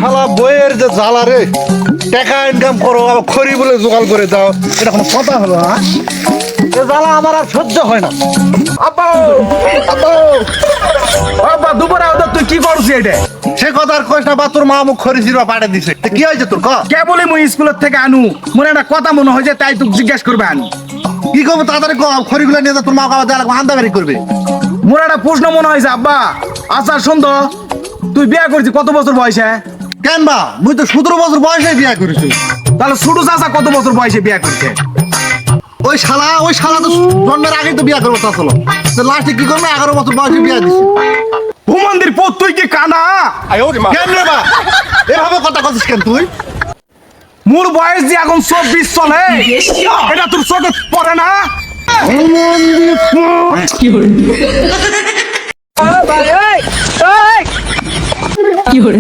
শালা বইয়ের যে জ্বালা রে, টাকা ইনকাম করো আবার খড়ি বলে জোগাড় করে দাও, এটা কোনো কথা হলো? হ্যাঁ, এ জ্বালা আমার আর সহ্য হয় না। আব্বা আব্বা আব্বা দুপুরে ওদের তুই কি করছিস এটা? সে কথা আর কইস না বা, তোর মা মুখ খড়ি চিরবা পাঠিয়ে দিছে। তা কি হয়েছে তোর? কে বলি মুই স্কুলের থেকে আনু, মনে একটা কথা মনে হয় যে তাই তুই জিজ্ঞেস করবে আনু। কি করবো তাড়াতাড়ি খড়িগুলো নিয়ে যা, তোর মা বাবা দেওয়া আন্দাবাড়ি করবে। মোর একটা প্রশ্ন মনে হয়েছে আব্বা। আচ্ছা শোন তো, তুই বিয়ে করছিস কত বছর বয়সে? কেন বা, মুই তো 17 বছর বয়সে বিয়ে করেছি। তাহলে ছোট চাচা কত বছর বয়সে বিয়ে করছে? ওই শালা তো জন্মের আগেই তো বিয়ে করবো চাচ্ছিল, লাস্টে কি করবে 11 বছর বয়সে বিয়ে দিছি। ভূমন্দির পর তুই কি কানা? কেন রে বা, এভাবে কথা বলছিস কেন তুই? মোর বয়স যে এখন 24 চলে, এটা তোর চোখে পড়ে না? কি hore